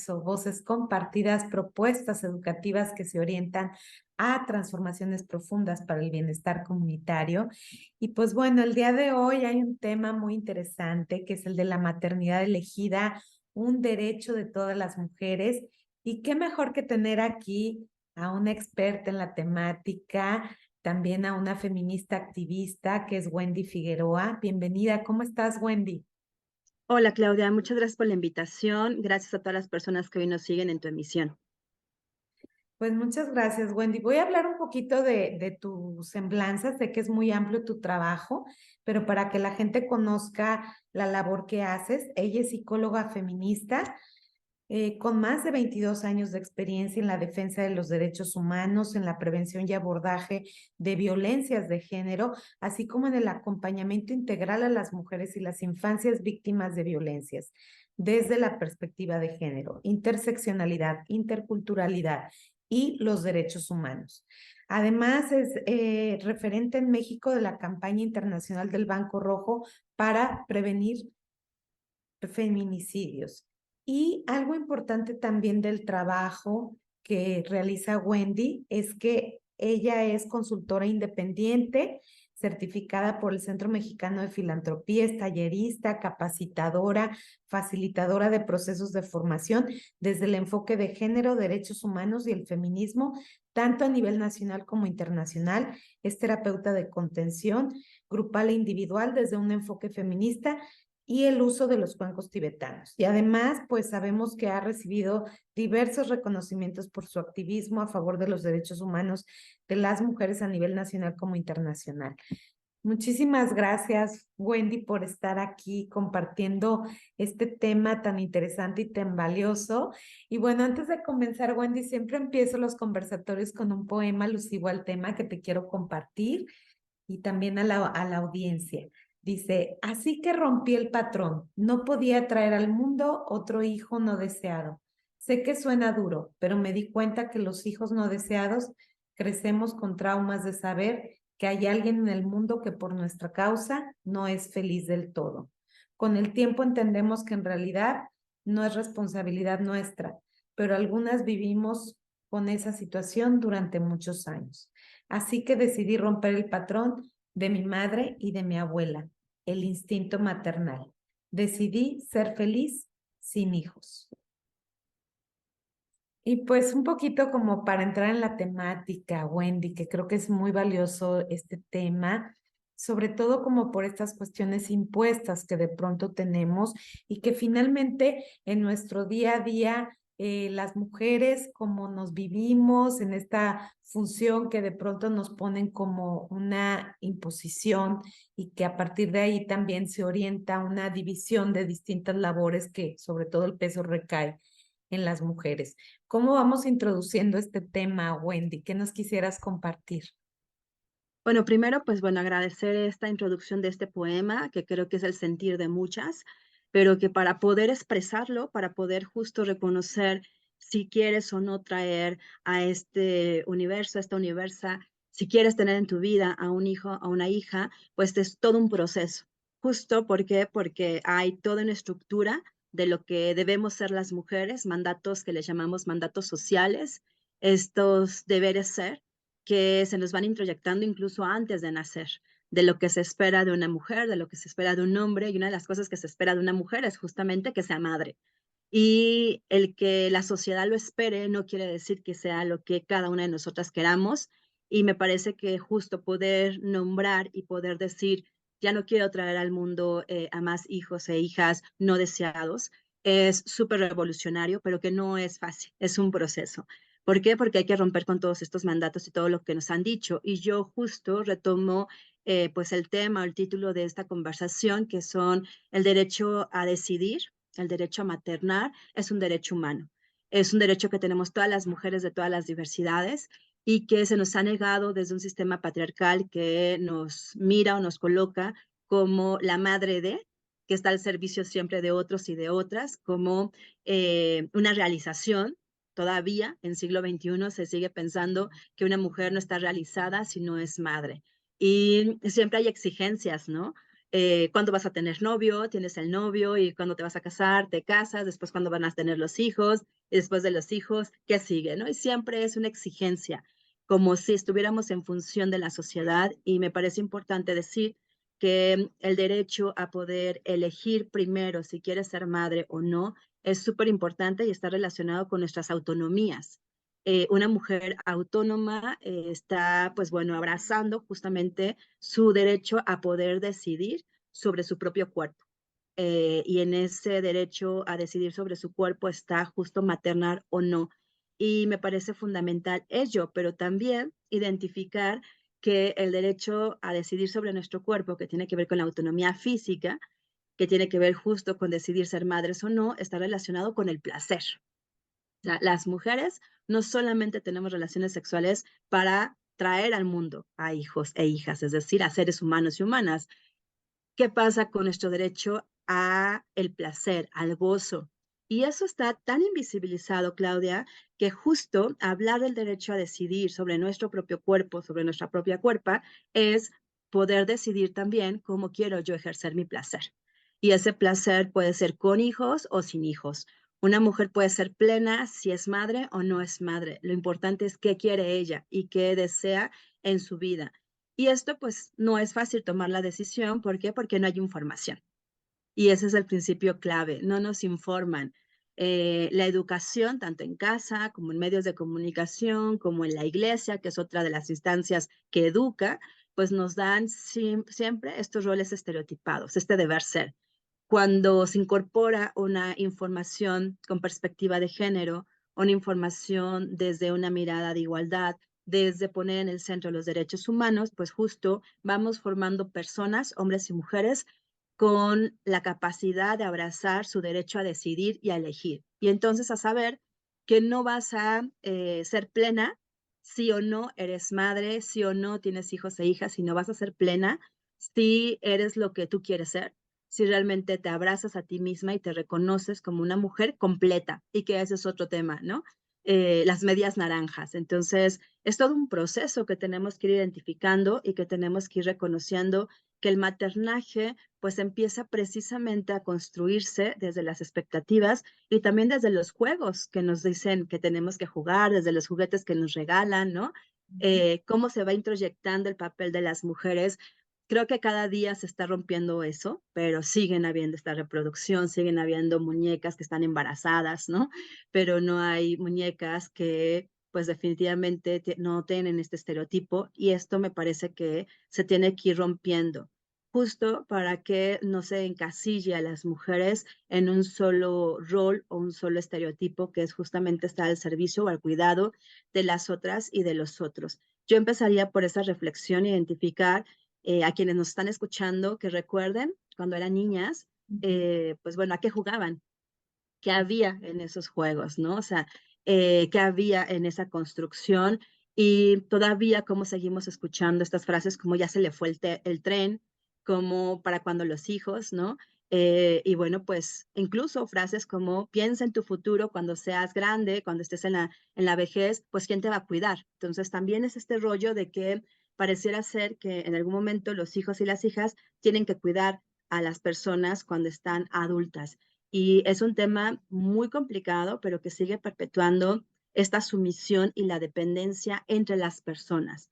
Nexo, voces compartidas, propuestas educativas que se orientan a transformaciones profundas para el bienestar comunitario. Y pues bueno, el día de hoy hay un tema muy interesante que es el de la maternidad elegida, un derecho de todas las mujeres. Y qué mejor que tener aquí a una experta en la temática, también a una feminista activista que es Wendy Figueroa. Bienvenida, ¿cómo estás, Wendy? Hola Claudia, muchas gracias por la invitación. Gracias a todas las personas que hoy nos siguen en tu emisión. Pues muchas gracias, Wendy. Voy a hablar un poquito de tu semblanza, sé que es muy amplio tu trabajo, pero para que la gente conozca la labor que haces, ella es psicóloga feminista con más de 22 años de experiencia en la defensa de los derechos humanos, en la prevención y abordaje de violencias de género, así como en el acompañamiento integral a las mujeres y las infancias víctimas de violencias, desde la perspectiva de género, interseccionalidad, interculturalidad y los derechos humanos. Además, es referente en México de la campaña internacional del Banco Rojo para prevenir feminicidios. Y algo importante también del trabajo que realiza Wendy es que ella es consultora independiente, certificada por el Centro Mexicano de Filantropía, es tallerista, capacitadora, facilitadora de procesos de formación desde el enfoque de género, derechos humanos y el feminismo, tanto a nivel nacional como internacional. Es terapeuta de contención grupal e individual desde un enfoque feminista y el uso de los cuencos tibetanos. Y además, pues sabemos que ha recibido diversos reconocimientos por su activismo a favor de los derechos humanos de las mujeres a nivel nacional como internacional. Muchísimas gracias, Wendy, por estar aquí compartiendo este tema tan interesante y tan valioso. Y bueno, antes de comenzar, Wendy, siempre empiezo los conversatorios con un poema alusivo al tema que te quiero compartir y también a la audiencia. Dice, así que rompí el patrón, no podía traer al mundo otro hijo no deseado. Sé que suena duro, pero me di cuenta que los hijos no deseados crecemos con traumas de saber que hay alguien en el mundo que por nuestra causa no es feliz del todo. Con el tiempo entendemos que en realidad no es responsabilidad nuestra, pero algunas vivimos con esa situación durante muchos años. Así que decidí romper el patrón de mi madre y de mi abuela, el instinto maternal. Decidí ser feliz sin hijos. Y pues un poquito como para entrar en la temática, Wendy, que creo que es muy valioso este tema, sobre todo como por estas cuestiones impuestas que de pronto tenemos y que finalmente en nuestro día a día las mujeres como nos vivimos en esta función que de pronto nos ponen como una imposición y que a partir de ahí también se orienta una división de distintas labores que sobre todo el peso recae en las mujeres. ¿Cómo vamos introduciendo este tema, Wendy? ¿Qué nos quisieras compartir? Bueno, primero, pues bueno, agradecer esta introducción de este poema, que creo que es el sentir de muchas, pero que para poder expresarlo, para poder justo reconocer si quieres o no traer a este universo, a esta universa, si quieres tener en tu vida a un hijo, a una hija, pues es todo un proceso. Justo, ¿por qué? Porque hay toda una estructura de lo que debemos ser las mujeres, mandatos que les llamamos mandatos sociales, estos deberes ser que se nos van introyectando incluso antes de nacer, de lo que se espera de una mujer, de lo que se espera de un hombre, y una de las cosas que se espera de una mujer es justamente que sea madre. Y el que la sociedad lo espere no quiere decir que sea lo que cada una de nosotras queramos, y me parece que justo poder nombrar y poder decir, ya no quiero traer al mundo a más hijos e hijas no deseados, es súper revolucionario, pero que no es fácil, es un proceso. ¿Por qué? Porque hay que romper con todos estos mandatos y todo lo que nos han dicho. Y yo justo retomo pues el tema o el título de esta conversación, que son el derecho a decidir, el derecho a maternar, es un derecho humano. Es un derecho que tenemos todas las mujeres de todas las diversidades y que se nos ha negado desde un sistema patriarcal que nos mira o nos coloca como la madre de, que está al servicio siempre de otros y de otras, como una realización. Todavía en siglo XXI se sigue pensando que una mujer no está realizada si no es madre. Y siempre hay exigencias, ¿no? ¿Cuándo vas a tener novio? Tienes el novio, y cuándo te vas a casar, te casas, después cuándo van a tener los hijos, y después de los hijos, ¿qué sigue? ¿No? Y siempre es una exigencia, como si estuviéramos en función de la sociedad, y me parece importante decir que el derecho a poder elegir primero si quieres ser madre o no es súper importante y está relacionado con nuestras autonomías. Una mujer autónoma está, pues bueno, abrazando justamente su derecho a poder decidir sobre su propio cuerpo. Y en ese derecho a decidir sobre su cuerpo está justo maternar o no. Y me parece fundamental ello, pero también identificar que el derecho a decidir sobre nuestro cuerpo, que tiene que ver con la autonomía física, que tiene que ver justo con decidir ser madres o no, está relacionado con el placer. O sea, las mujeres no solamente tenemos relaciones sexuales para traer al mundo a hijos e hijas, es decir, a seres humanos y humanas. ¿Qué pasa con nuestro derecho a el placer, al gozo? Y eso está tan invisibilizado, Claudia, que justo hablar del derecho a decidir sobre nuestro propio cuerpo, sobre nuestra propia cuerpa, es poder decidir también cómo quiero yo ejercer mi placer. Y ese placer puede ser con hijos o sin hijos. Una mujer puede ser plena si es madre o no es madre. Lo importante es qué quiere ella y qué desea en su vida. Y esto pues no es fácil tomar la decisión. ¿Por qué? Porque no hay información. Y ese es el principio clave. No nos informan. La educación, tanto en casa como en medios de comunicación, como en la iglesia, que es otra de las instancias que educa, pues nos dan siempre estos roles estereotipados, este deber ser. Cuando se incorpora una información con perspectiva de género, una información desde una mirada de igualdad, desde poner en el centro los derechos humanos, pues justo vamos formando personas, hombres y mujeres, con la capacidad de abrazar su derecho a decidir y a elegir. Y entonces a saber que no vas a ser plena si o no eres madre, si o no tienes hijos e hijas, sino vas a ser plena si eres lo que tú quieres ser, si realmente te abrazas a ti misma y te reconoces como una mujer completa, y que ese es otro tema, ¿no? Las medias naranjas. Entonces, es todo un proceso que tenemos que ir identificando y que tenemos que ir reconociendo que el maternaje pues empieza precisamente a construirse desde las expectativas y también desde los juegos que nos dicen que tenemos que jugar, desde los juguetes que nos regalan, ¿no? Cómo se va introyectando el papel de las mujeres. Creo que cada día se está rompiendo eso, pero siguen habiendo esta reproducción, siguen habiendo muñecas que están embarazadas, ¿no? Pero no hay muñecas que pues definitivamente no tienen este estereotipo, y esto me parece que se tiene que ir rompiendo, justo para que no se encasille a las mujeres en un solo rol o un solo estereotipo, que es justamente estar al servicio o al cuidado de las otras y de los otros. Yo empezaría por esa reflexión, identificar a quienes nos están escuchando, que recuerden cuando eran niñas, pues bueno, a qué jugaban, qué había en esos juegos, ¿no? O sea, qué había en esa construcción, y todavía cómo seguimos escuchando estas frases como ya se le fue el tren, como para cuando los hijos, ¿no? Y bueno, pues incluso frases como piensa en tu futuro cuando seas grande, cuando estés en la vejez, pues ¿quién te va a cuidar? Entonces también es este rollo de que pareciera ser que en algún momento los hijos y las hijas tienen que cuidar a las personas cuando están adultas. Y es un tema muy complicado, pero que sigue perpetuando esta sumisión y la dependencia entre las personas.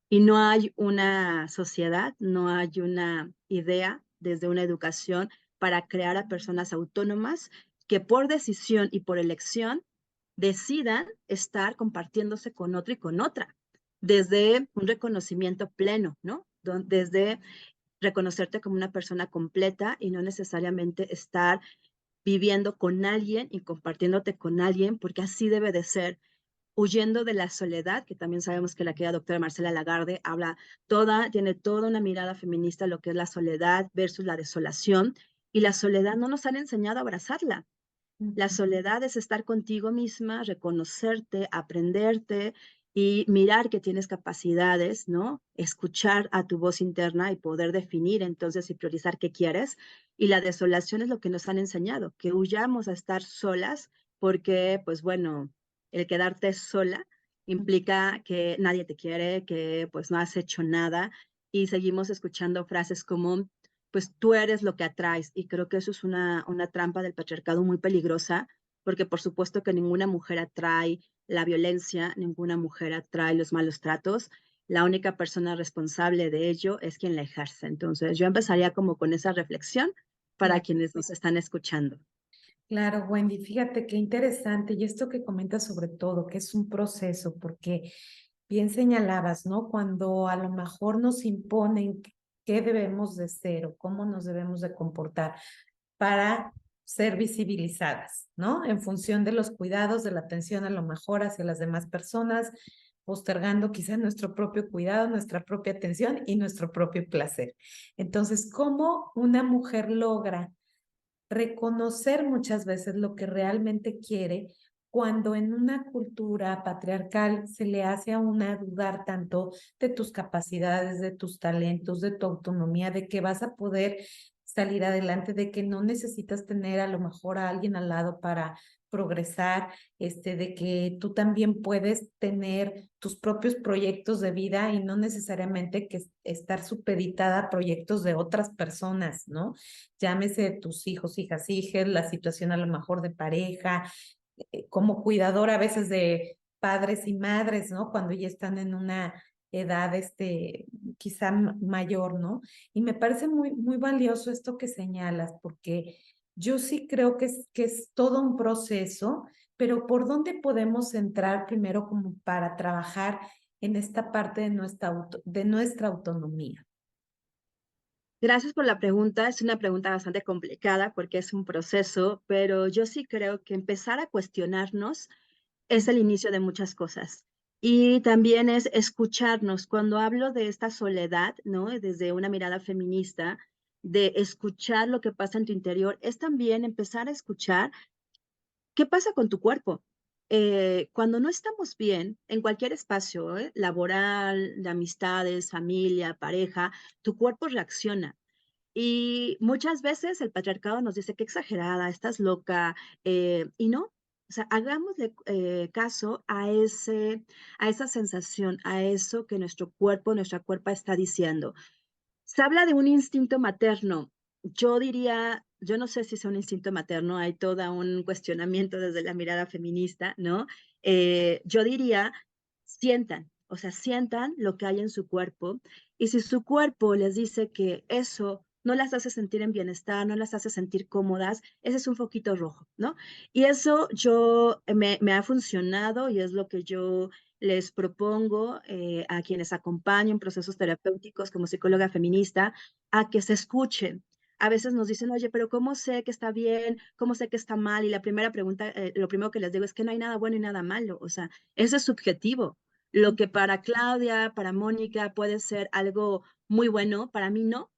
Y no hay una sociedad, no hay una idea desde una educación para crear a personas autónomas que por decisión y por elección decidan estar compartiéndose con otro y con otra, desde un reconocimiento pleno, ¿no? Desde reconocerte como una persona completa y no necesariamente estar viviendo con alguien y compartiéndote con alguien, porque así debe de ser, huyendo de la soledad, que también sabemos que la querida doctora Marcela Lagarde tiene toda una mirada feminista a lo que es la soledad versus la desolación, y la soledad no nos han enseñado a abrazarla. La soledad es estar contigo misma, reconocerte, aprenderte y mirar que tienes capacidades, ¿no? Escuchar a tu voz interna y poder definir entonces y priorizar qué quieres. Y la desolación es lo que nos han enseñado, que huyamos a estar solas porque, pues bueno, el quedarte sola implica que nadie te quiere, que pues no has hecho nada, y seguimos escuchando frases como pues tú eres lo que atraes. Y creo que eso es una trampa del patriarcado muy peligrosa, porque por supuesto que ninguna mujer atrae la violencia, ninguna mujer atrae los malos tratos. La única persona responsable de ello es quien la ejerce. Entonces, yo empezaría como con esa reflexión para Claro. quienes nos están escuchando. Claro, Wendy, fíjate qué interesante. Y esto que comentas sobre todo, que es un proceso, porque bien señalabas, ¿no? Cuando a lo mejor nos imponen qué debemos de ser o cómo nos debemos de comportar para ser visibilizadas, ¿no? En función de los cuidados, de la atención a lo mejor hacia las demás personas, postergando quizás nuestro propio cuidado, nuestra propia atención y nuestro propio placer. Entonces, ¿cómo una mujer logra reconocer muchas veces lo que realmente quiere cuando en una cultura patriarcal se le hace a una dudar tanto de tus capacidades, de tus talentos, de tu autonomía, de que vas a poder salir adelante, de que no necesitas tener a lo mejor a alguien al lado para progresar, de que tú también puedes tener tus propios proyectos de vida y no necesariamente que estar supeditada a proyectos de otras personas, ¿no? Llámese tus hijos, hijas, hijes, la situación a lo mejor de pareja, como cuidadora a veces de padres y madres, ¿no? Cuando ya están en una edad, quizá mayor, ¿no? Y me parece muy, muy valioso esto que señalas, porque yo sí creo que es todo un proceso, pero ¿por dónde podemos entrar primero como para trabajar en esta parte de nuestra autonomía? Gracias por la pregunta. Es una pregunta bastante complicada porque es un proceso, pero yo sí creo que empezar a cuestionarnos es el inicio de muchas cosas. Y también es escucharnos. Cuando hablo de esta soledad, ¿no? Desde una mirada feminista, de escuchar lo que pasa en tu interior, es también empezar a escuchar qué pasa con tu cuerpo. Cuando no estamos bien, en cualquier espacio, laboral, de amistades, familia, pareja, tu cuerpo reacciona. Y muchas veces el patriarcado nos dice que exagerada, estás loca, y no. O sea, hagámosle caso a esa sensación, a eso que nuestro cuerpo, nuestra cuerpa está diciendo. Se habla de un instinto materno. Yo diría, yo no sé si es un instinto materno, hay todo un cuestionamiento desde la mirada feminista, ¿no? Yo diría, sientan, o sea, sientan lo que hay en su cuerpo y si su cuerpo les dice que eso no las hace sentir en bienestar, no las hace sentir cómodas, ese es un foquito rojo, ¿no? Y eso yo me ha funcionado y es lo que yo les propongo a quienes acompaño en procesos terapéuticos como psicóloga feminista a que se escuchen. A veces nos dicen, oye, pero ¿cómo sé que está bien? ¿Cómo sé que está mal? Y la primera pregunta, lo primero que les digo es que no hay nada bueno y nada malo. O sea, eso es subjetivo. Lo que para Claudia, para Mónica puede ser algo muy bueno, para mí no.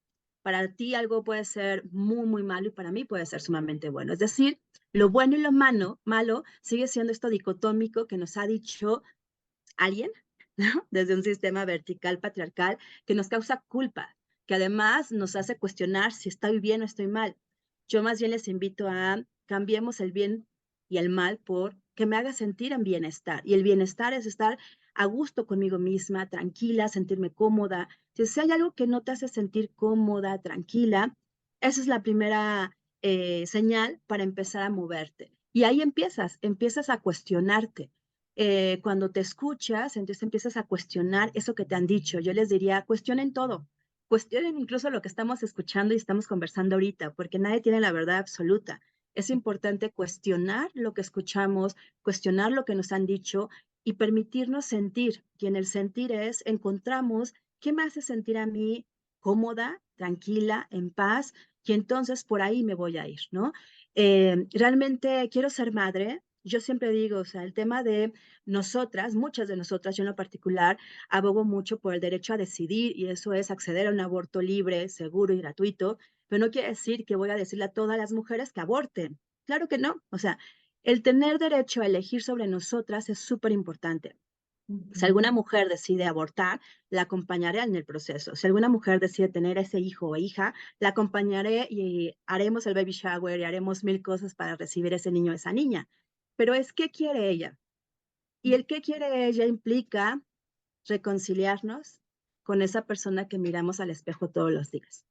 Para ti algo puede ser muy, muy malo y para mí puede ser sumamente bueno. Es decir, lo bueno y lo malo sigue siendo esto dicotómico que nos ha dicho alguien, ¿no? Desde un sistema vertical patriarcal que nos causa culpa, que además nos hace cuestionar si estoy bien o estoy mal. Yo más bien les invito a cambiemos el bien y el mal por que me haga sentir en bienestar. Y el bienestar es estar a gusto conmigo misma, tranquila, sentirme cómoda. Si hay algo que no te hace sentir cómoda, tranquila, esa es la primera señal para empezar a moverte. Y ahí empiezas a cuestionarte cuando te escuchas, entonces empiezas a cuestionar eso que te han dicho. Yo les diría, cuestionen todo, cuestionen incluso lo que estamos escuchando y estamos conversando ahorita, porque nadie tiene la verdad absoluta. Es importante cuestionar lo que escuchamos, cuestionar lo que nos han dicho y permitirnos sentir. Y en el sentir es, encontramos qué me hace sentir a mí cómoda, tranquila, en paz, y entonces por ahí me voy a ir, ¿no? Realmente quiero ser madre. Yo siempre digo, o sea, el tema de nosotras, muchas de nosotras, yo en lo particular, abogo mucho por el derecho a decidir y eso es acceder a un aborto libre, seguro y gratuito, pero no quiere decir que voy a decirle a todas las mujeres que aborten. Claro que no. O sea, el tener derecho a elegir sobre nosotras es súper importante. Si Ujú. alguna mujer decide abortar, la acompañaré en el proceso. Si alguna mujer decide tener ese hijo o hija, la acompañaré y haremos el baby shower y haremos mil cosas para recibir ese niño o esa niña. Pero es qué quiere ella. Y el qué quiere ella implica reconciliarnos con esa persona que miramos al espejo todos los días.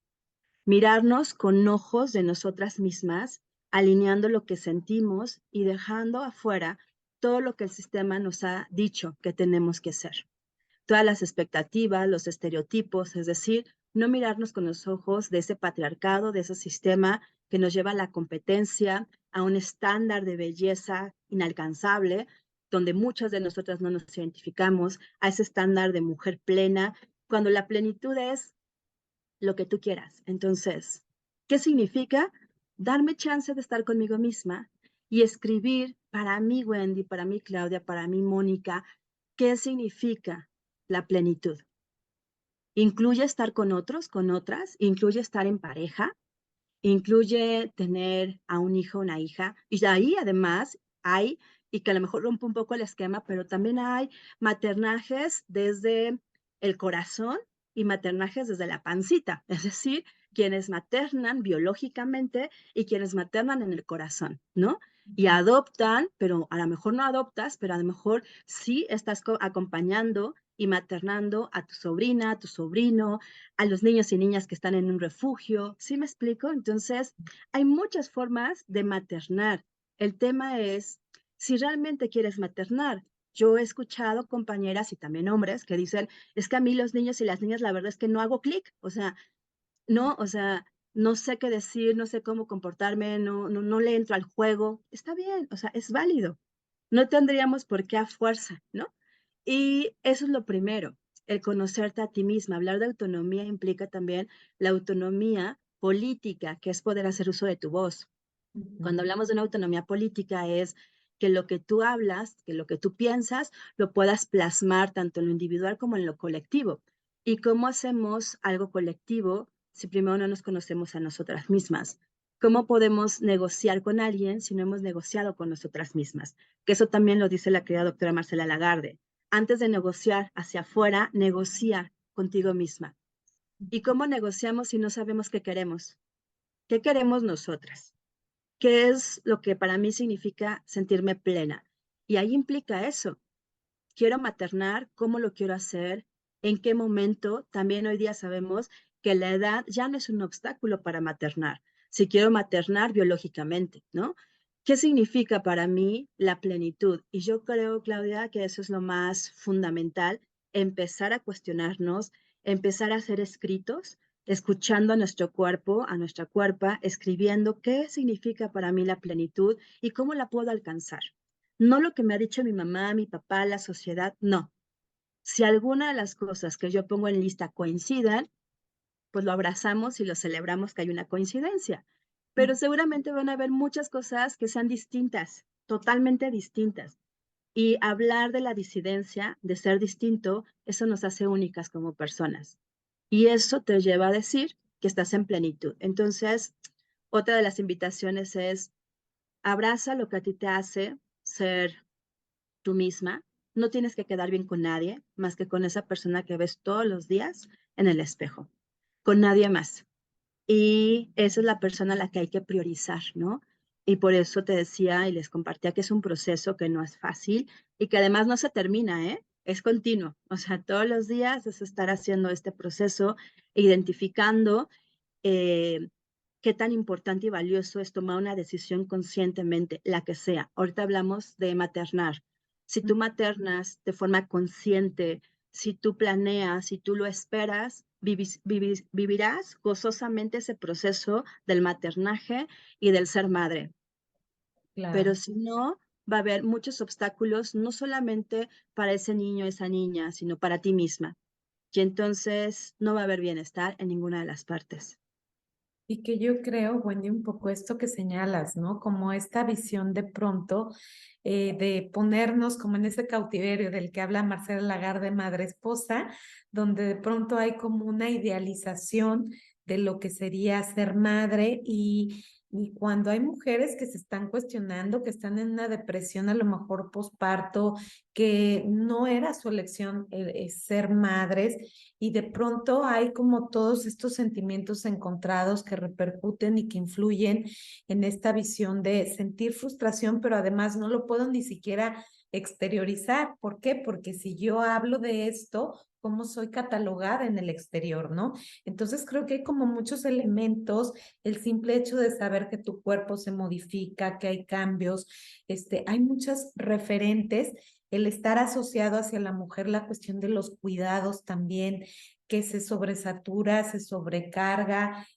mirarnos con ojos de nosotras mismas, alineando lo que sentimos y dejando afuera todo lo que el sistema nos ha dicho que tenemos que ser. Todas las expectativas, los estereotipos, es decir, no mirarnos con los ojos de ese patriarcado, de ese sistema que nos lleva a la competencia, a un estándar de belleza inalcanzable, donde muchas de nosotras no nos identificamos, a ese estándar de mujer plena, cuando la plenitud es lo que tú quieras. Entonces, ¿qué significa? Darme chance de estar conmigo misma y escribir para mí, Wendy, para mí, Claudia, para mí, Mónica, ¿qué significa la plenitud? Incluye estar con otros, con otras, incluye estar en pareja, incluye tener a un hijo o una hija. Y de ahí además hay, y que a lo mejor rompe un poco el esquema, pero también hay maternajes desde el corazón y maternajes desde la pancita, es decir, quienes maternan biológicamente y quienes maternan en el corazón, ¿no? Y adoptan, pero a lo mejor no adoptas, pero a lo mejor sí estás acompañando y maternando a tu sobrina, a tu sobrino, a los niños y niñas que están en un refugio. ¿Sí me explico? Entonces, hay muchas formas de maternar. El tema es si realmente quieres maternar. Yo he escuchado compañeras y también hombres que dicen, es que a mí los niños y las niñas la verdad es que no hago clic, o sea, no sé qué decir, no sé cómo comportarme, no le entro al juego. Está bien, o sea, es válido. No tendríamos por qué a fuerza, ¿no? Y eso es lo primero, el conocerte a ti misma. Hablar de autonomía implica también la autonomía política, que es poder hacer uso de tu voz. Cuando Ujú. hablamos de una autonomía política es que lo que tú hablas, que lo que tú piensas, lo puedas plasmar tanto en lo individual como en lo colectivo. ¿Y cómo hacemos algo colectivo si primero no nos conocemos a nosotras mismas? ¿Cómo podemos negociar con alguien si no hemos negociado con nosotras mismas? Que eso también lo dice la querida doctora Marcela Lagarde. Antes de negociar hacia afuera, negocia contigo misma. ¿Y cómo negociamos si no sabemos qué queremos? ¿Qué queremos nosotras? ¿Qué es lo que para mí significa sentirme plena? Y ahí implica eso. Quiero maternar, ¿cómo lo quiero hacer? ¿En qué momento? También hoy día sabemos que la edad ya no es un obstáculo para maternar. Si quiero maternar biológicamente, ¿no? ¿Qué significa para mí la plenitud? Y yo creo, Claudia, que eso es lo más fundamental, empezar a cuestionarnos, empezar a hacer escritos, escuchando a nuestro cuerpo, a nuestra cuerpa, escribiendo qué significa para mí la plenitud y cómo la puedo alcanzar. No lo que me ha dicho mi mamá, mi papá, la sociedad, no. Si alguna de las cosas que yo pongo en lista coinciden, pues lo abrazamos y lo celebramos que hay una coincidencia. Pero seguramente van a haber muchas cosas que sean distintas, totalmente distintas. Y hablar de la disidencia, de ser distinto, eso nos hace únicas como personas. Y eso te lleva a decir que estás en plenitud. Entonces, otra de las invitaciones es abraza lo que a ti te hace ser tú misma. No tienes que quedar bien con nadie más que con esa persona que ves todos los días en el espejo, con nadie más. Y esa es la persona a la que hay que priorizar, ¿no? Y por eso te decía y les compartía que es un proceso que no es fácil y que además no se termina, ¿eh? Es continuo. O sea, todos los días es estar haciendo este proceso, identificando eh, qué tan importante y valioso es tomar una decisión conscientemente, la que sea. Ahorita hablamos de maternar. Si tú maternas de forma consciente, si tú planeas, si tú lo esperas, vivirás gozosamente ese proceso del maternaje y del ser madre. Pero Claro. si no, va a haber muchos obstáculos, no solamente para ese niño, esa niña, sino para ti misma. Y entonces no va a haber bienestar en ninguna de las partes. Y que yo creo, Wendy, un poco esto que señalas, ¿no? Como esta visión de pronto de ponernos como en ese cautiverio del que habla Marcela Lagarde, madre esposa, donde de pronto hay como una idealización de lo que sería ser madre y cuando hay mujeres que se están cuestionando, que están en una depresión a lo mejor posparto, que no era su elección ser madres y de pronto hay como todos estos sentimientos encontrados que repercuten y que influyen en esta visión de sentir frustración, pero además no lo puedo ni siquiera exteriorizar. ¿Por qué? Porque si yo hablo de esto, ¿cómo soy catalogada en el exterior, no? Entonces creo que hay como muchos elementos, el simple hecho de saber que tu cuerpo se modifica, que hay cambios, hay muchos referentes, el estar asociado hacia la mujer, la cuestión de los cuidados también, que se sobresatura, se sobrecarga,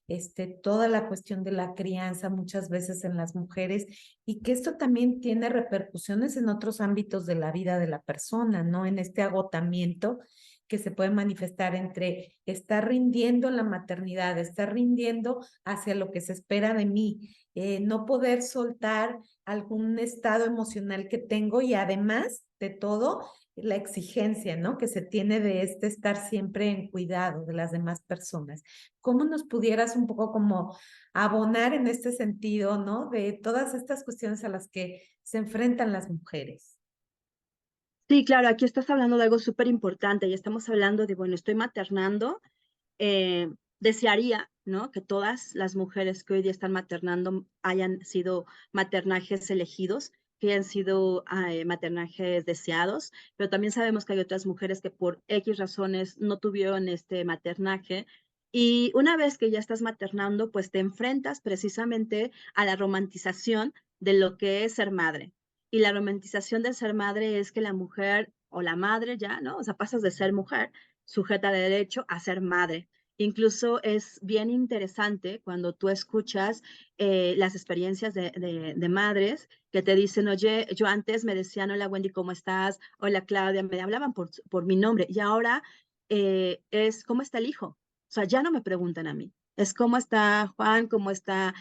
toda la cuestión de la crianza muchas veces en las mujeres y que esto también tiene repercusiones en otros ámbitos de la vida de la persona, ¿no? En este agotamiento que se puede manifestar entre estar rindiendo en la maternidad, estar rindiendo hacia lo que se espera de mí, no poder soltar algún estado emocional que tengo y además de todo, la exigencia, ¿no? Que se tiene de estar siempre en cuidado de las demás personas. ¿Cómo nos pudieras un poco como abonar en este sentido, ¿no? De todas estas cuestiones a las que se enfrentan las mujeres. Sí, claro, aquí estás hablando de algo súper importante y estamos hablando de, bueno, estoy maternando, desearía, ¿no? Que todas las mujeres que hoy día están maternando hayan sido maternajes elegidos, que hayan sido maternajes deseados, pero también sabemos que hay otras mujeres que por X razones no tuvieron este maternaje. Y una vez que ya estás maternando, pues te enfrentas precisamente a la romantización de lo que es ser madre. Y la romantización del ser madre es que la mujer o la madre ya, ¿no? O sea, pasas de ser mujer sujeta de derecho a ser madre. Incluso es bien interesante cuando tú escuchas las experiencias de madres que te dicen, oye, yo antes me decían, hola Wendy, ¿cómo estás? Hola Claudia, me hablaban por mi nombre y ahora es, ¿cómo está el hijo? O sea, ya no me preguntan a mí. Es cómo está Juan, cómo está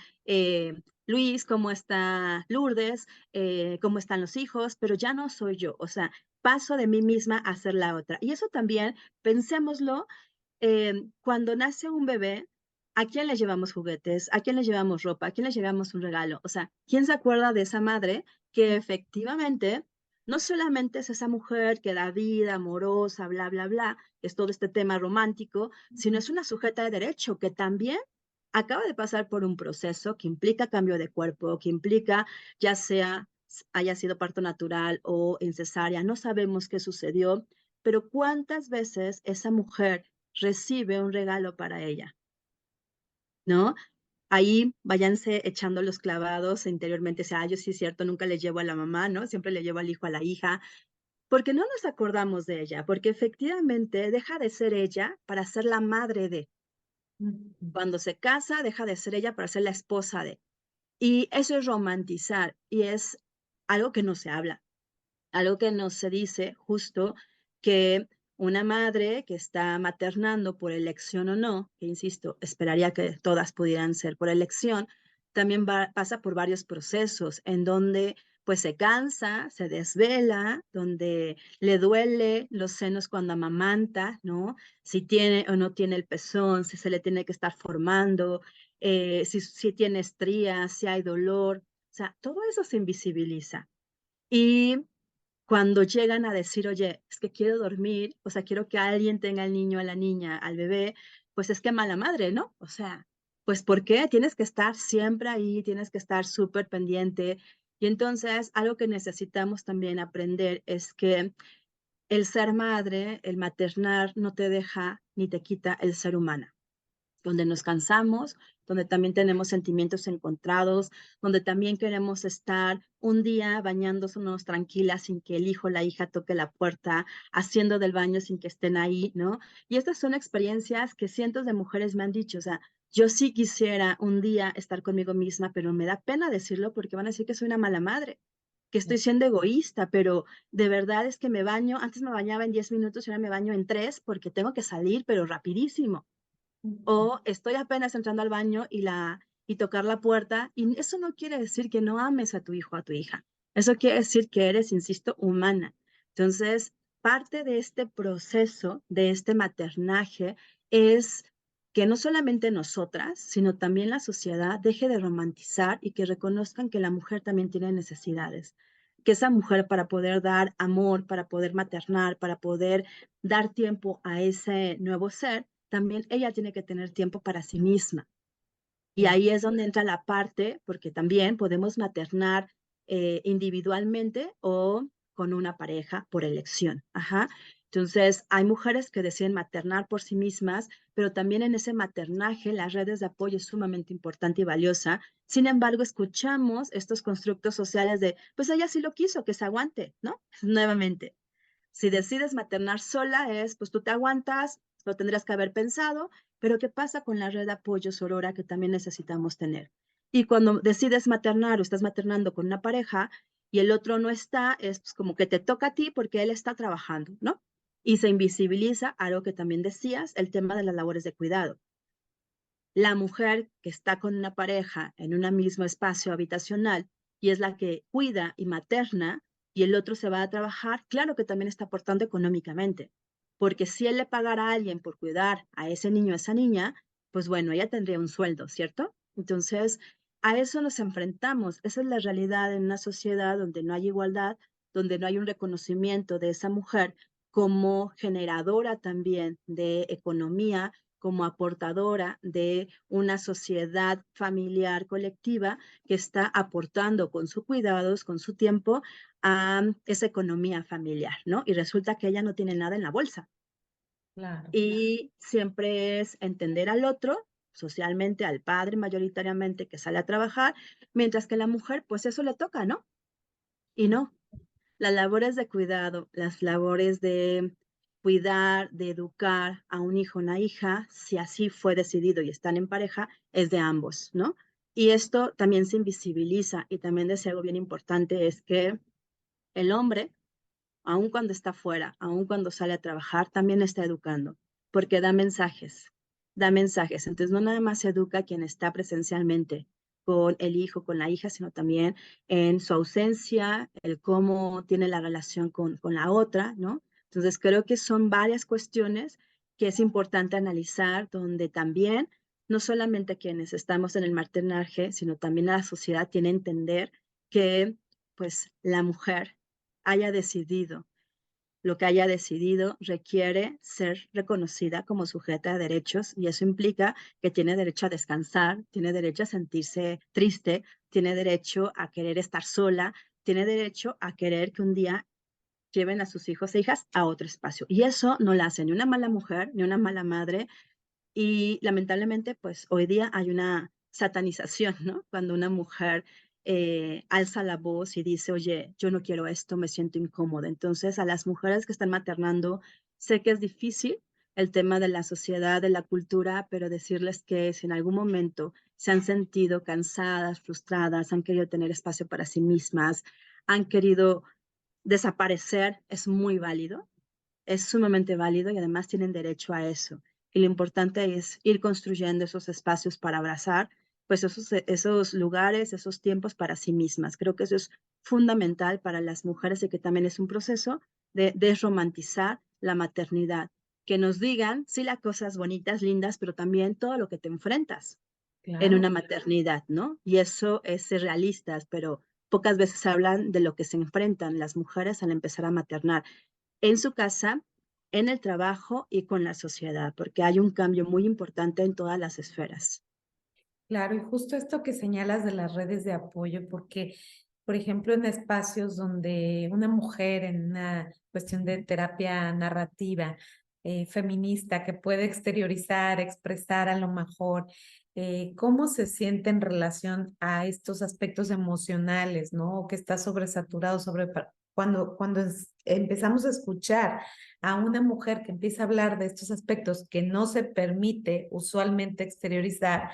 Luis, cómo está Lourdes, cómo están los hijos, pero ya no soy yo. O sea, paso de mí misma a ser la otra. Y eso también, pensémoslo, cuando nace un bebé, ¿a quién le llevamos juguetes? ¿A quién le llevamos ropa? ¿A quién le llevamos un regalo? O sea, ¿quién se acuerda de esa madre que efectivamente no solamente es esa mujer que da vida, amorosa, bla, bla, bla, es todo este tema romántico, sino es una sujeta de derecho que también acaba de pasar por un proceso que implica cambio de cuerpo, que implica ya sea haya sido parto natural o en cesárea, no sabemos qué sucedió, pero cuántas veces esa mujer recibe un regalo para ella, ¿no? Ahí váyanse echando los clavados interiormente, o sea, yo sí es cierto, nunca le llevo a la mamá, ¿no? Siempre le llevo al hijo, a la hija, porque no nos acordamos de ella, porque efectivamente deja de ser ella para ser la madre de. Cuando se casa, deja de ser ella para ser la esposa de. Y eso es romantizar y es algo que no se habla, algo que no se dice justo que una madre que está maternando por elección o no, que insisto, esperaría que todas pudieran ser por elección, también pasa por varios procesos en donde pues se cansa, se desvela, donde le duele los senos cuando amamanta, ¿no? Si tiene o no tiene el pezón, si se le tiene que estar formando, si tiene estrías, si hay dolor, o sea, todo eso se invisibiliza. Y cuando llegan a decir, oye, es que quiero dormir, o sea, quiero que alguien tenga al niño, a la niña, al bebé, pues es que mala madre, ¿no? O sea, pues ¿por qué? Tienes que estar siempre ahí, tienes que estar súper pendiente. Y entonces, algo que necesitamos también aprender es que el ser madre, el maternar, no te deja ni te quita el ser humano donde nos cansamos, donde también tenemos sentimientos encontrados, donde también queremos estar un día bañándonos tranquilas sin que el hijo o la hija toque la puerta, haciendo del baño sin que estén ahí, ¿no? Y estas son experiencias que cientos de mujeres me han dicho, o sea, yo sí quisiera un día estar conmigo misma, pero me da pena decirlo porque van a decir que soy una mala madre, que estoy siendo egoísta, pero de verdad es que me baño, antes me bañaba en 10 minutos y ahora me baño en 3 porque tengo que salir, pero rapidísimo o estoy apenas entrando al baño y tocar la puerta, y eso no quiere decir que no ames a tu hijo o a tu hija. Eso quiere decir que eres, insisto, humana. Entonces, parte de este proceso, de este maternaje, es que no solamente nosotras, sino también la sociedad deje de romantizar y que reconozcan que la mujer también tiene necesidades. Que esa mujer para poder dar amor, para poder maternar, para poder dar tiempo a ese nuevo ser, también ella tiene que tener tiempo para sí misma. Y ahí es donde entra la parte, porque también podemos maternar individualmente o con una pareja por elección. Ajá. Entonces, hay mujeres que deciden maternar por sí mismas, pero también en ese maternaje las redes de apoyo es sumamente importante y valiosa. Sin embargo, escuchamos estos constructos sociales de, pues ella sí lo quiso, que se aguante, ¿no? Nuevamente, si decides maternar sola es, pues tú te aguantas, lo tendrás que haber pensado, pero ¿qué pasa con la red de apoyo sorora que también necesitamos tener? Y cuando decides maternar o estás maternando con una pareja y el otro no está, es pues, como que te toca a ti porque él está trabajando, ¿no? Y se invisibiliza algo que también decías, el tema de las labores de cuidado. La mujer que está con una pareja en un mismo espacio habitacional y es la que cuida y materna y el otro se va a trabajar, claro que también está aportando económicamente, porque si él le pagara a alguien por cuidar a ese niño, a esa niña, pues bueno, ella tendría un sueldo, ¿cierto? Entonces, a eso nos enfrentamos. Esa es la realidad en una sociedad donde no hay igualdad, donde no hay un reconocimiento de esa mujer como generadora también de economía, como aportadora de una sociedad familiar colectiva que está aportando con sus cuidados, con su tiempo, a esa economía familiar, ¿no? Y resulta que ella no tiene nada en la bolsa. Claro. Y siempre es entender al otro, socialmente, al padre mayoritariamente que sale a trabajar, mientras que la mujer, pues eso le toca, ¿no? Y no, las labores de cuidado, las labores de cuidar, de educar a un hijo o una hija, si así fue decidido y están en pareja, es de ambos, ¿no? Y esto también se invisibiliza y también decía algo bien importante es que el hombre, aun cuando está fuera, aun cuando sale a trabajar, también está educando, porque da mensajes, da mensajes. Entonces, no nada más se educa quien está presencialmente con el hijo, con la hija, sino también en su ausencia, el cómo tiene la relación con la otra, ¿no? Entonces, creo que son varias cuestiones que es importante analizar, donde también no solamente quienes estamos en el maternaje, sino también la sociedad tiene que entender que, pues, la mujer haya decidido lo que haya decidido requiere ser reconocida como sujeta de derechos y eso implica que tiene derecho a descansar, tiene derecho a sentirse triste, tiene derecho a querer estar sola, tiene derecho a querer que un día lleven a sus hijos e hijas a otro espacio. Y eso no la hace ni una mala mujer, ni una mala madre. Y lamentablemente, pues hoy día hay una satanización, ¿no? Cuando una mujer alza la voz y dice, oye, yo no quiero esto, me siento incómoda. Entonces, a las mujeres que están maternando, sé que es difícil el tema de la sociedad, de la cultura, pero decirles que si en algún momento se han sentido cansadas, frustradas, han querido tener espacio para sí mismas, han querido desaparecer, es muy válido, es sumamente válido y además tienen derecho a eso. Y lo importante es ir construyendo esos espacios para abrazar, pues esos lugares, esos tiempos para sí mismas. Creo que eso es fundamental para las mujeres y que también es un proceso de desromantizar la maternidad. Que nos digan, sí, las cosas bonitas, lindas, pero también todo lo que te enfrentas en Claro. una maternidad, ¿no? Y eso es ser realistas, pero pocas veces hablan de lo que se enfrentan las mujeres al empezar a maternar en su casa, en el trabajo y con la sociedad, porque hay un cambio muy importante en todas las esferas. Claro, y justo esto que señalas de las redes de apoyo, porque, por ejemplo, en espacios donde una mujer en una cuestión de terapia narrativa, feminista, que puede exteriorizar, expresar a lo mejor cómo se siente en relación a estos aspectos emocionales, ¿no? O que está sobresaturado, cuando empezamos a escuchar a una mujer que empieza a hablar de estos aspectos que no se permite usualmente exteriorizar,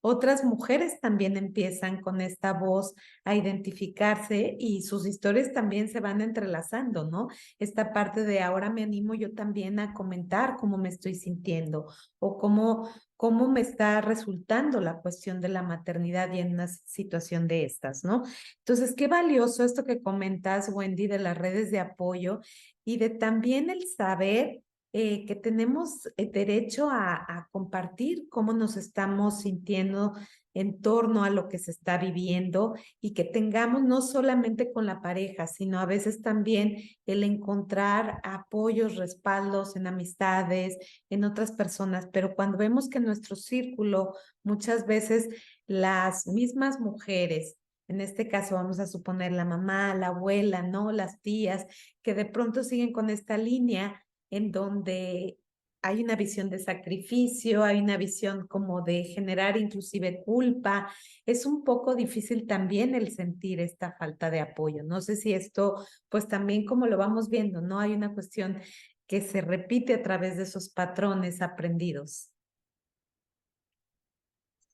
otras mujeres también empiezan con esta voz a identificarse y sus historias también se van entrelazando, ¿no? Esta parte de ahora me animo yo también a comentar cómo me estoy sintiendo o cómo me está resultando la cuestión de la maternidad y en una situación de estas, ¿no? Entonces, qué valioso esto que comentas, Wendy, de las redes de apoyo y de también el saber que tenemos derecho a compartir cómo nos estamos sintiendo en torno a lo que se está viviendo y que tengamos no solamente con la pareja, sino a veces también el encontrar apoyos, respaldos en amistades, en otras personas, pero cuando vemos que en nuestro círculo muchas veces las mismas mujeres en este caso vamos a suponer la mamá, la abuela, ¿no? Las tías, que de pronto siguen con esta línea en donde hay una visión de sacrificio, hay una visión como de generar inclusive culpa. Es un poco difícil también el sentir esta falta de apoyo. No sé si esto, pues también como lo vamos viendo, ¿no? Hay una cuestión que se repite a través de esos patrones aprendidos.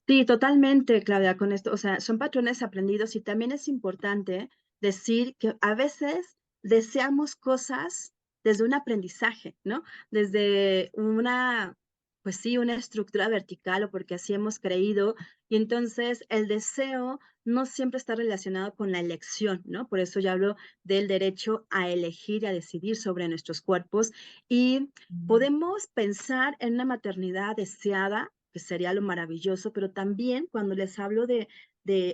Sí, totalmente, Claudia, con esto, o sea, son patrones aprendidos y también es importante decir que a veces deseamos cosas desde un aprendizaje, ¿no? Desde una, pues sí, una estructura vertical o porque así hemos creído y entonces el deseo no siempre está relacionado con la elección, ¿no? Por eso yo hablo del derecho a elegir y a decidir sobre nuestros cuerpos y podemos pensar en una maternidad deseada que sería lo maravilloso, pero también cuando les hablo de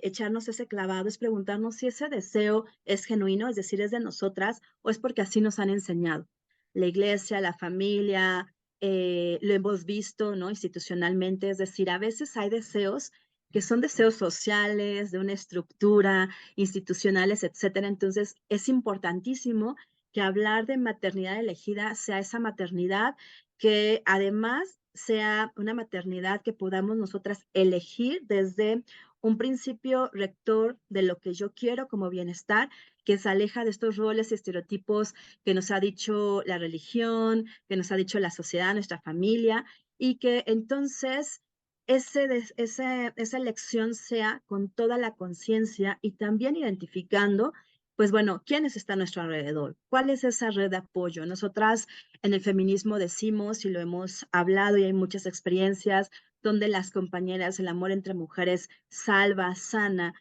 echarnos ese clavado, es preguntarnos si ese deseo es genuino, es decir, es de nosotras o es porque así nos han enseñado. La iglesia, la familia, lo hemos visto, ¿no? Institucionalmente, es decir, a veces hay deseos que son deseos sociales, de una estructura, institucionales, etcétera. Entonces, es importantísimo que hablar de maternidad elegida sea esa maternidad que además sea una maternidad que podamos nosotras elegir desde un principio rector de lo que yo quiero como bienestar, que se aleja de estos roles y estereotipos que nos ha dicho la religión, que nos ha dicho la sociedad, nuestra familia, y que entonces esa elección sea con toda la conciencia y también identificando, pues bueno, quiénes están a nuestro alrededor, cuál es esa red de apoyo. Nosotras en el feminismo decimos y lo hemos hablado y hay muchas experiencias donde las compañeras, el amor entre mujeres salva, sana.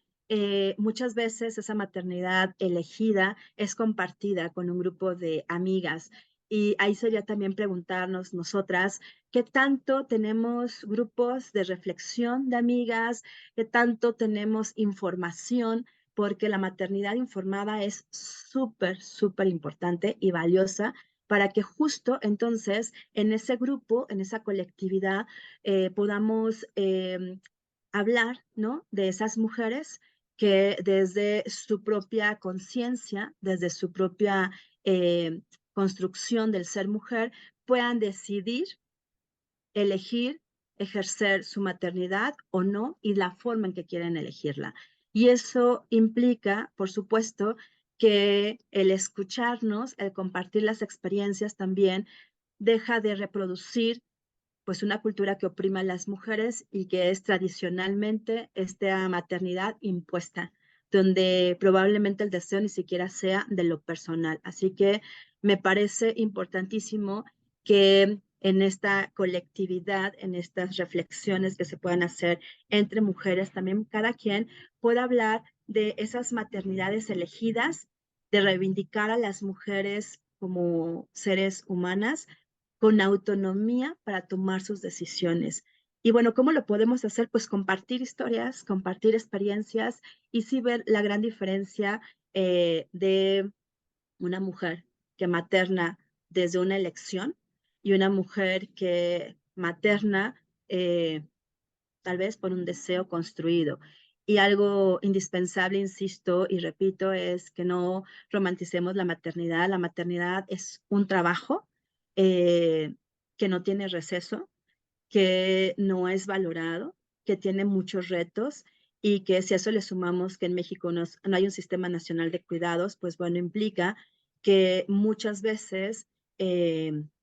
Muchas veces esa maternidad elegida es compartida con un grupo de amigas y ahí sería también preguntarnos nosotras qué tanto tenemos grupos de reflexión de amigas, qué tanto tenemos información, porque la maternidad informada es súper, súper importante y valiosa para que justo entonces en ese grupo, en esa colectividad, podamos hablar, ¿no? De esas mujeres que desde su propia conciencia, desde su propia construcción del ser mujer, puedan decidir, elegir, ejercer su maternidad o no y la forma en que quieren elegirla. Y eso implica, por supuesto, que el escucharnos, el compartir las experiencias también deja de reproducir pues una cultura que oprima a las mujeres y que es tradicionalmente esta maternidad impuesta, donde probablemente el deseo ni siquiera sea de lo personal. Así que me parece importantísimo que en esta colectividad, en estas reflexiones que se puedan hacer entre mujeres, también cada quien pueda hablar de esas maternidades elegidas, de reivindicar a las mujeres como seres humanas con autonomía para tomar sus decisiones. Y bueno, ¿cómo lo podemos hacer? Pues compartir historias, compartir experiencias y sí ver la gran diferencia de una mujer que materna desde una elección y una mujer que materna tal vez por un deseo construido. Y algo indispensable, insisto y repito, es que no romanticemos la maternidad. La maternidad es un trabajo que no tiene receso, que no es valorado, que tiene muchos retos y que si a eso le sumamos que en México no hay un sistema nacional de cuidados, pues bueno, implica que muchas veces,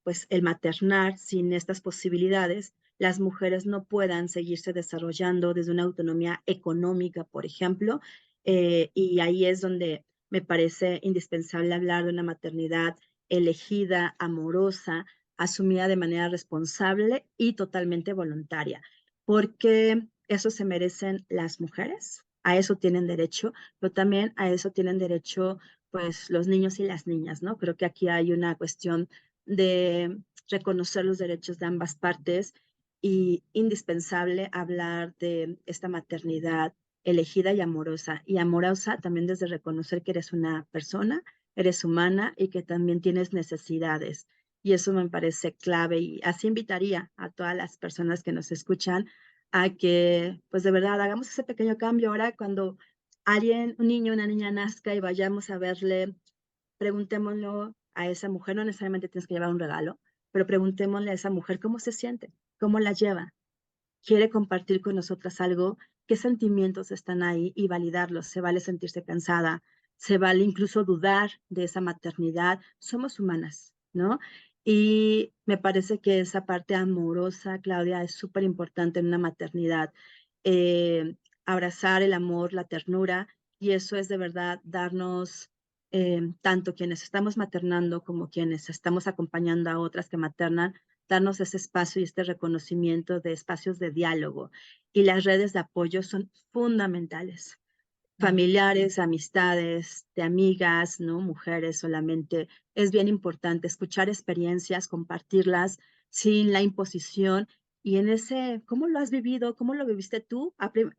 pues el maternar sin estas posibilidades, las mujeres no puedan seguirse desarrollando desde una autonomía económica, por ejemplo, y ahí es donde me parece indispensable hablar de una maternidad elegida, amorosa, asumida de manera responsable y totalmente voluntaria, porque eso se merecen las mujeres, a eso tienen derecho, pero también a eso tienen derecho pues los niños y las niñas, ¿no? Creo que aquí hay una cuestión de reconocer los derechos de ambas partes y indispensable hablar de esta maternidad elegida y amorosa también desde reconocer que eres una persona, eres humana y que también tienes necesidades y eso me parece clave y así invitaría a todas las personas que nos escuchan a que, pues de verdad, hagamos ese pequeño cambio ahora cuando alguien, un niño, una niña nazca y vayamos a verle, preguntémoslo a esa mujer, no necesariamente tienes que llevar un regalo, pero preguntémosle a esa mujer cómo se siente, cómo la lleva, quiere compartir con nosotras algo, qué sentimientos están ahí y validarlos. Se vale sentirse cansada, se vale incluso dudar de esa maternidad. Somos humanas, ¿no? Y me parece que esa parte amorosa, Claudia, es súper importante en una maternidad. Eh, Abrazar el amor, la ternura, y eso es de verdad darnos, tanto quienes estamos maternando como quienes estamos acompañando a otras que maternan, darnos ese espacio y este reconocimiento de espacios de diálogo. Y las redes de apoyo son fundamentales. Mm. Familiares, amistades, de amigas, ¿no? Mujeres solamente. Es bien importante escuchar experiencias, compartirlas sin la imposición. Y en ese, ¿cómo lo has vivido? ¿Cómo lo viviste tú?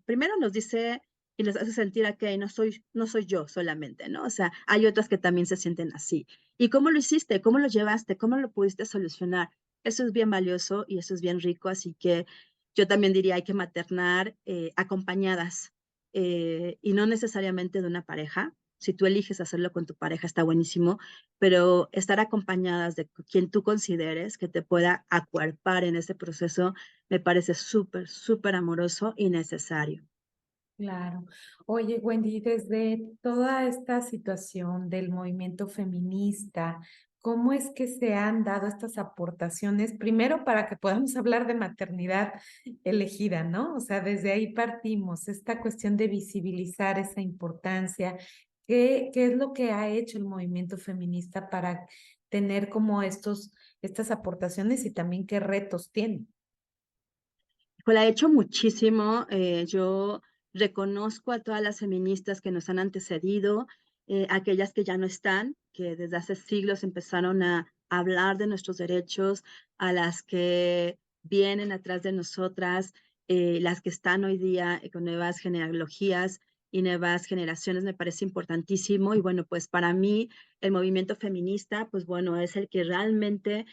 Primero nos dice y nos hace sentir que no soy yo solamente, ¿no? O sea, hay otras que también se sienten así. ¿Y cómo lo hiciste? ¿Cómo lo llevaste? ¿Cómo lo pudiste solucionar? Eso es bien valioso y eso es bien rico, así que yo también diría hay que maternar acompañadas, y no necesariamente de una pareja. Si tú eliges hacerlo con tu pareja, está buenísimo, pero estar acompañadas de quien tú consideres que te pueda acuerpar en ese proceso me parece súper, súper amoroso y necesario. Claro. Oye, Wendy, desde toda esta situación del movimiento feminista, ¿cómo es que se han dado estas aportaciones? Primero, para que podamos hablar de maternidad elegida, ¿no? O sea, desde ahí partimos, esta cuestión de visibilizar esa importancia. ¿Qué es lo que ha hecho el movimiento feminista para tener como estas aportaciones y también qué retos tiene? Pues la he hecho muchísimo. Yo reconozco a todas las feministas que nos han antecedido, aquellas que ya no están, que desde hace siglos empezaron a hablar de nuestros derechos, a las que vienen atrás de nosotras, las que están hoy día con nuevas genealogías y nuevas generaciones, me parece importantísimo. Y bueno, pues para mí el movimiento feminista, pues bueno, es el que realmente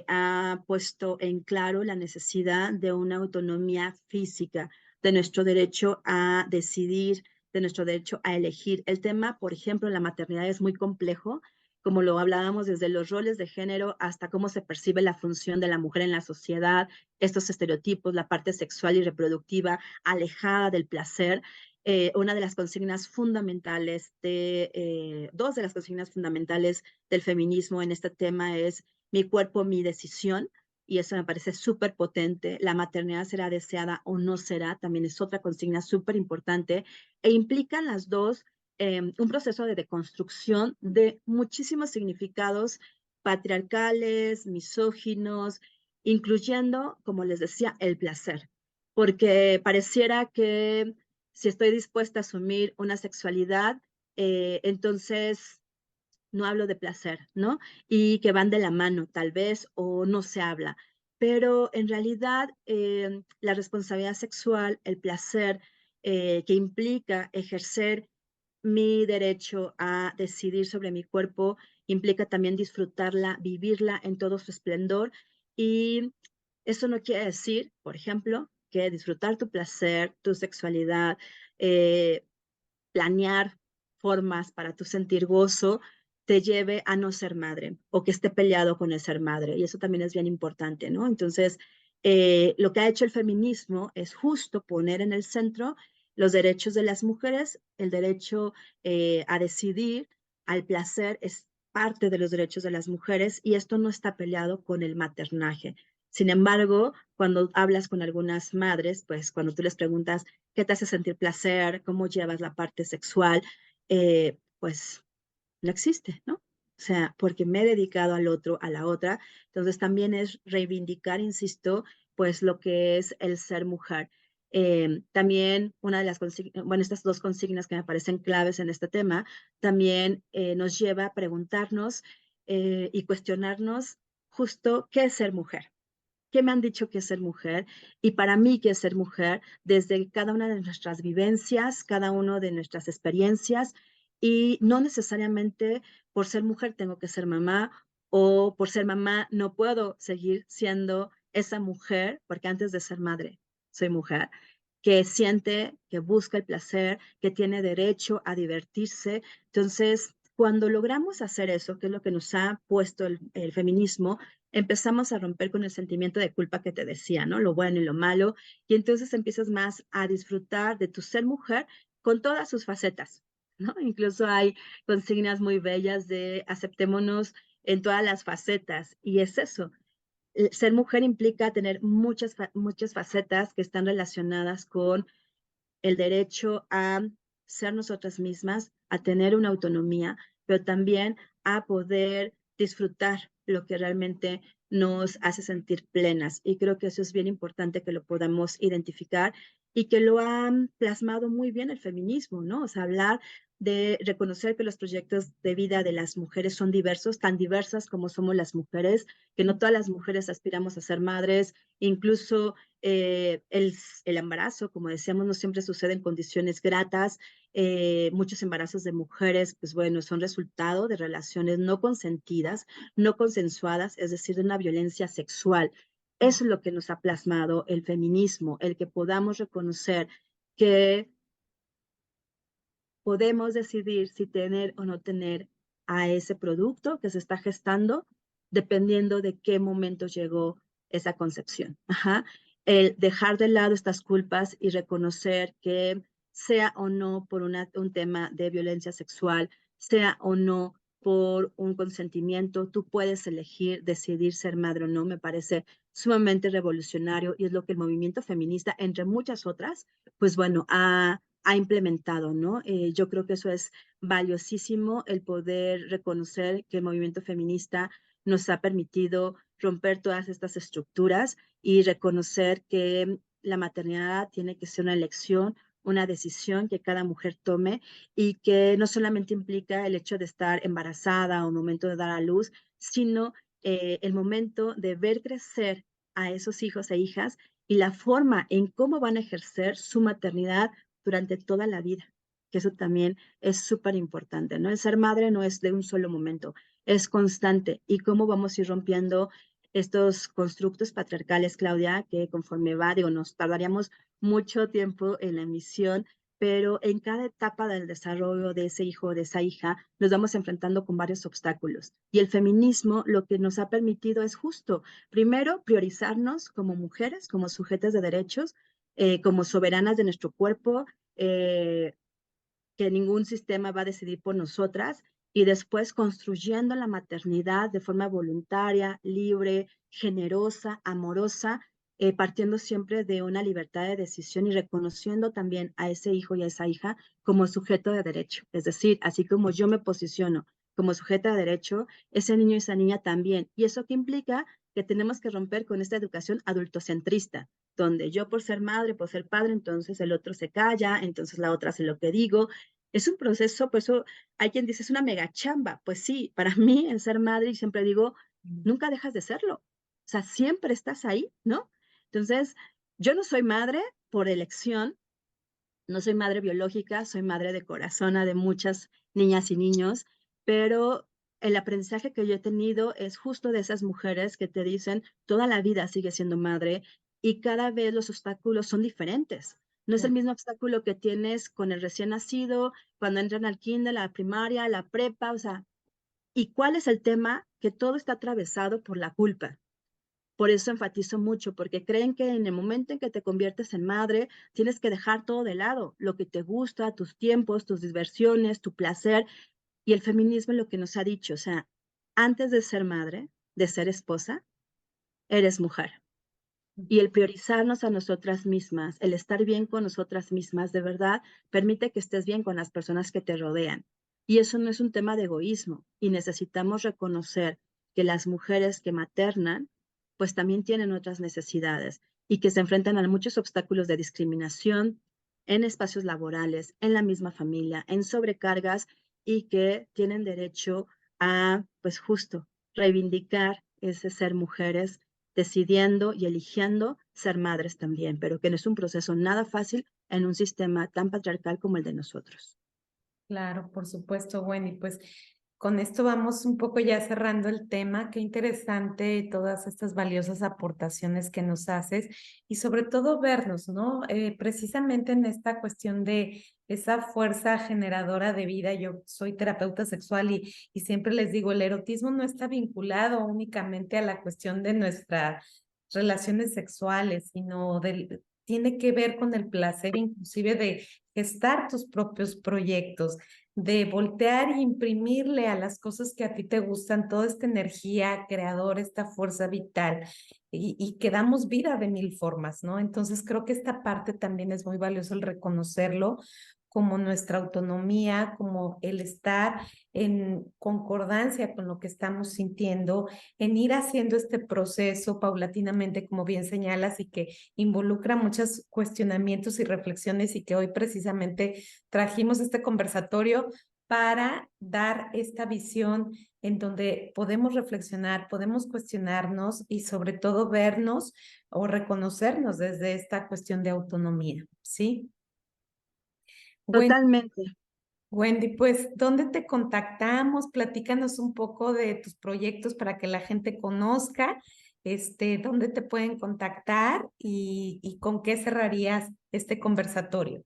ha puesto en claro la necesidad de una autonomía física, de nuestro derecho a decidir, de nuestro derecho a elegir. El tema, por ejemplo, la maternidad es muy complejo, como lo hablábamos desde los roles de género hasta cómo se percibe la función de la mujer en la sociedad, estos estereotipos, la parte sexual y reproductiva alejada del placer. Una de las consignas fundamentales dos de las consignas fundamentales del feminismo en este tema es mi cuerpo, mi decisión, y eso me parece súper potente. La maternidad será deseada o no será, también es otra consigna súper importante, e implican las dos un proceso de deconstrucción de muchísimos significados patriarcales, misóginos, incluyendo, como les decía, el placer, porque pareciera que si estoy dispuesta a asumir una sexualidad, entonces no hablo de placer, ¿no? Y que van de la mano, tal vez, o no se habla. Pero en realidad, la responsabilidad sexual, el placer que implica ejercer mi derecho a decidir sobre mi cuerpo, implica también disfrutarla, vivirla en todo su esplendor. Y eso no quiere decir, por ejemplo, que disfrutar tu placer, tu sexualidad, eh, planear formas para tu sentir gozo te lleve a no ser madre o que esté peleado con el ser madre. Y eso también es bien importante, ¿no? Entonces, lo que ha hecho el feminismo es justo poner en el centro los derechos de las mujeres, el derecho a decidir, al placer es parte de los derechos de las mujeres y esto no está peleado con el maternaje. Sin embargo, cuando hablas con algunas madres, pues cuando tú les preguntas qué te hace sentir placer, cómo llevas la parte sexual, pues no existe, ¿no? O sea, porque me he dedicado al otro, a la otra. Entonces también es reivindicar, insisto, pues lo que es el ser mujer. También una de las consignas, bueno, estas dos consignas que me parecen claves en este tema, también nos lleva a preguntarnos y cuestionarnos justo qué es ser mujer. ¿Qué me han dicho que es ser mujer? Y para mí, ¿qué es ser mujer? Desde cada una de nuestras vivencias, cada una de nuestras experiencias, y no necesariamente por ser mujer tengo que ser mamá, o por ser mamá no puedo seguir siendo esa mujer, porque antes de ser madre soy mujer. que siente, que busca el placer, que tiene derecho a divertirse. Entonces, cuando logramos hacer eso, que es lo que nos ha puesto el feminismo, empezamos a romper con el sentimiento de culpa que te decía, ¿no? Lo bueno y lo malo, y entonces empiezas más a disfrutar de tu ser mujer con todas sus facetas, ¿no? Incluso hay consignas muy bellas de aceptémonos en todas las facetas, y es eso. Ser mujer implica tener muchas facetas que están relacionadas con el derecho a ser nosotras mismas, a tener una autonomía, pero también a poder disfrutar lo que realmente nos hace sentir plenas. Y creo que eso es bien importante que lo podamos identificar y que lo han plasmado muy bien el feminismo, ¿no? O sea, hablar de reconocer que los proyectos de vida de las mujeres son diversos, tan diversas como somos las mujeres, que no todas las mujeres aspiramos a ser madres, incluso el embarazo, como decíamos, no siempre sucede en condiciones gratas. Muchos embarazos de mujeres, pues bueno, son resultado de relaciones no consentidas, no consensuadas, es decir, de una violencia sexual. Eso es lo que nos ha plasmado el feminismo, el que podamos reconocer que podemos decidir si tener o no tener a ese producto que se está gestando, dependiendo de qué momento llegó esa concepción. Ajá. El dejar de lado estas culpas y reconocer que sea o no por un tema de violencia sexual, sea o no por un consentimiento, tú puedes elegir, decidir ser madre o no, me parece sumamente revolucionario y es lo que el movimiento feminista, entre muchas otras, pues bueno, ha implementado, ¿no? Yo creo que eso es valiosísimo, el poder reconocer que el movimiento feminista nos ha permitido romper todas estas estructuras y reconocer que la maternidad tiene que ser una elección, una decisión que cada mujer tome y que no solamente implica el hecho de estar embarazada o momento de dar a luz, sino el momento de ver crecer a esos hijos e hijas y la forma en cómo van a ejercer su maternidad durante toda la vida, que eso también es súper importante, ¿no? El ser madre no es de un solo momento, es constante. Y cómo vamos a ir rompiendo estos constructos patriarcales, Claudia, que conforme va, digo, nos tardaríamos mucho tiempo en la emisión, pero en cada etapa del desarrollo de ese hijo o de esa hija nos vamos enfrentando con varios obstáculos. Y el feminismo lo que nos ha permitido es justo, primero, priorizarnos como mujeres, como sujetas de derechos, como soberanas de nuestro cuerpo, eh, que ningún sistema va a decidir por nosotras, y después construyendo la maternidad de forma voluntaria, libre, generosa, amorosa, partiendo siempre de una libertad de decisión y reconociendo también a ese hijo y a esa hija como sujeto de derecho. Es decir, así como yo me posiciono como sujeta de derecho, ese niño y esa niña también. ¿Y eso qué implica? Que tenemos que romper con esta educación adultocentrista, donde yo por ser madre, por ser padre, entonces el otro se calla, entonces la otra hace lo que digo. Es un proceso, por eso hay quien dice, es una mega chamba. Pues sí, para mí el ser madre, y siempre digo, nunca dejas de serlo. O sea, siempre estás ahí, ¿no? Entonces, yo no soy madre por elección, no soy madre biológica, soy madre de corazón de muchas niñas y niños, pero el aprendizaje que yo he tenido es justo de esas mujeres que te dicen, toda la vida sigue siendo madre y cada vez los obstáculos son diferentes. No es el mismo obstáculo que tienes con el recién nacido, cuando entran al kinder, la primaria, la prepa, o sea, ¿y cuál es el tema? Que todo está atravesado por la culpa. Por eso enfatizo mucho, porque creen que en el momento en que te conviertes en madre, tienes que dejar todo de lado, lo que te gusta, tus tiempos, tus diversiones, tu placer. Y el feminismo es lo que nos ha dicho, o sea, antes de ser madre, de ser esposa, eres mujer. Y el priorizarnos a nosotras mismas, el estar bien con nosotras mismas, de verdad, permite que estés bien con las personas que te rodean. Y eso no es un tema de egoísmo. Y necesitamos reconocer que las mujeres que maternan, pues también tienen otras necesidades y que se enfrentan a muchos obstáculos de discriminación en espacios laborales, en la misma familia, en sobrecargas y que tienen derecho a, pues justo, reivindicar ese ser mujeres decidiendo y eligiendo ser madres también, pero que no es un proceso nada fácil en un sistema tan patriarcal como el de nosotros. Claro, por supuesto, Wendy. Pues con esto vamos un poco ya cerrando el tema. Qué interesante todas estas valiosas aportaciones que nos haces y sobre todo vernos, ¿no? Precisamente en esta cuestión de esa fuerza generadora de vida. Yo soy terapeuta sexual y siempre les digo, el erotismo no está vinculado únicamente a la cuestión de nuestras relaciones sexuales, sino tiene que ver con el placer inclusive de gestar tus propios proyectos, de voltear e imprimirle a las cosas que a ti te gustan toda esta energía creadora, esta fuerza vital y que damos vida de mil formas, ¿no? Entonces creo que esta parte también es muy valioso el reconocerlo como nuestra autonomía, como el estar en concordancia con lo que estamos sintiendo, en ir haciendo este proceso paulatinamente, como bien señalas, y que involucra muchos cuestionamientos y reflexiones y que hoy precisamente trajimos este conversatorio para dar esta visión en donde podemos reflexionar, podemos cuestionarnos y sobre todo vernos o reconocernos desde esta cuestión de autonomía, ¿sí? Bueno, Totalmente. Wendy, pues, ¿dónde te contactamos? Platícanos un poco de tus proyectos para que la gente conozca, dónde te pueden contactar y con qué cerrarías este conversatorio.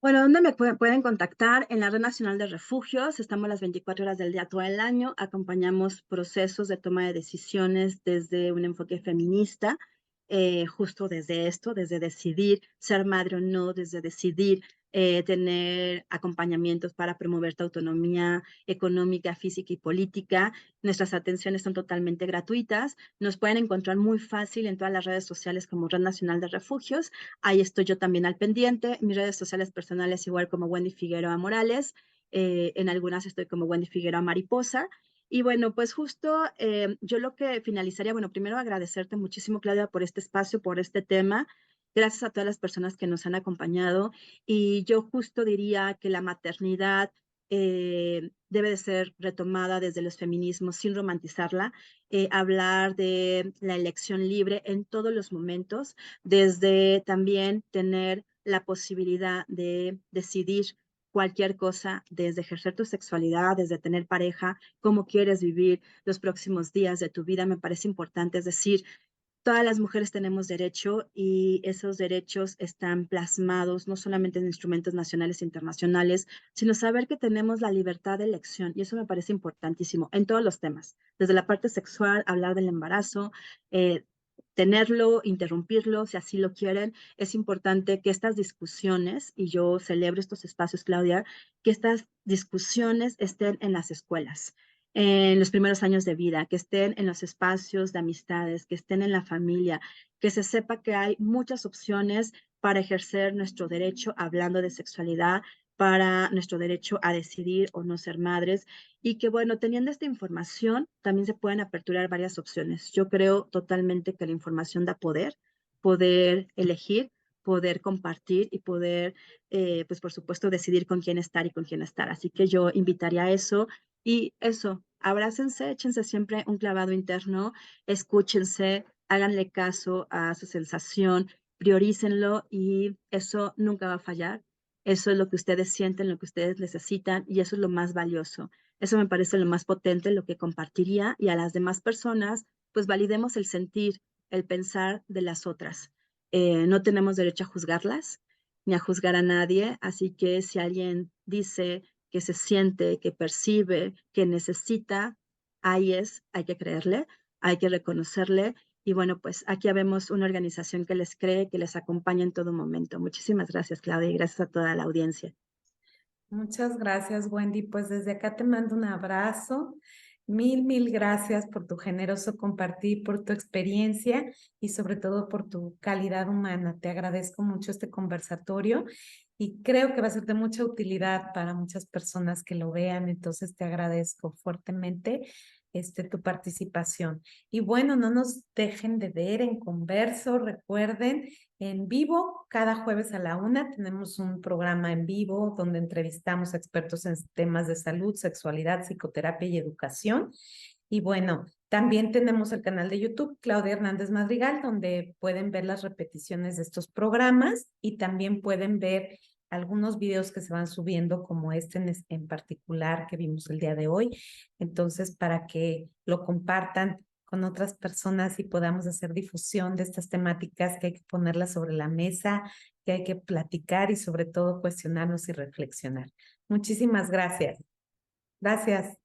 Bueno, ¿dónde me pueden contactar? En la Red Nacional de Refugios, estamos las 24 horas del día, todo el año, acompañamos procesos de toma de decisiones desde un enfoque feminista, justo desde esto, desde decidir ser madre o no, desde decidir tener acompañamientos para promover tu autonomía económica, física y política. Nuestras atenciones son totalmente gratuitas, nos pueden encontrar muy fácil en todas las redes sociales como Red Nacional de Refugios. Ahí estoy yo también al pendiente. Mis redes sociales personales igual como Wendy Figueroa Morales. En algunas estoy como Wendy Figueroa Mariposa. Y bueno, pues justo yo lo que finalizaría, bueno, primero agradecerte muchísimo, Claudia, por este espacio, por este tema. Gracias a todas las personas que nos han acompañado. Y yo justo diría que la maternidad debe de ser retomada desde los feminismos sin romantizarla, hablar de la elección libre en todos los momentos, desde también tener la posibilidad de decidir cualquier cosa, desde ejercer tu sexualidad, desde tener pareja, cómo quieres vivir los próximos días de tu vida, me parece importante. Es decir, todas las mujeres tenemos derecho y esos derechos están plasmados no solamente en instrumentos nacionales e internacionales, sino saber que tenemos la libertad de elección. Y eso me parece importantísimo en todos los temas, desde la parte sexual, hablar del embarazo, tenerlo, interrumpirlo, si así lo quieren. Es importante que estas discusiones, y yo celebro estos espacios, Claudia, que estas discusiones estén en las escuelas en los primeros años de vida, que estén en los espacios de amistades, que estén en la familia, que se sepa que hay muchas opciones para ejercer nuestro derecho hablando de sexualidad, para nuestro derecho a decidir o no ser madres y que bueno, teniendo esta información también se pueden aperturar varias opciones. Yo creo totalmente que la información da poder, poder elegir, poder compartir y poder, pues por supuesto, decidir con quién estar y con quién estar. Así que yo invitaría a eso y eso, abrácense, échense siempre un clavado interno, escúchense, háganle caso a su sensación, priorícenlo y eso nunca va a fallar. Eso es lo que ustedes sienten, lo que ustedes necesitan y eso es lo más valioso. Eso me parece lo más potente, lo que compartiría y a las demás personas, pues validemos el sentir, el pensar de las otras. No tenemos derecho a juzgarlas ni a juzgar a nadie, así que si alguien dice que se siente, que percibe, que necesita, ahí es, hay que creerle, hay que reconocerle. Y bueno, pues aquí vemos una organización que les cree, que les acompaña en todo momento. Muchísimas gracias, Claudia, y gracias a toda la audiencia. Muchas gracias, Wendy. Pues desde acá te mando un abrazo. Mil gracias por tu generoso compartir, por tu experiencia y sobre todo por tu calidad humana. Te agradezco mucho este conversatorio y creo que va a ser de mucha utilidad para muchas personas que lo vean. Entonces te agradezco fuertemente tu participación. Y bueno, no nos dejen de ver en Converso. Recuerden, en vivo, cada jueves a la 1 tenemos un programa en vivo donde entrevistamos a expertos en temas de salud, sexualidad, psicoterapia y educación. Y bueno, también tenemos el canal de YouTube, Claudia Hernández Madrigal, donde pueden ver las repeticiones de estos programas y también pueden ver algunos videos que se van subiendo, como este en particular que vimos el día de hoy. Entonces, para que lo compartan con otras personas y podamos hacer difusión de estas temáticas que hay que ponerlas sobre la mesa, que hay que platicar y sobre todo cuestionarnos y reflexionar. Muchísimas gracias. Gracias.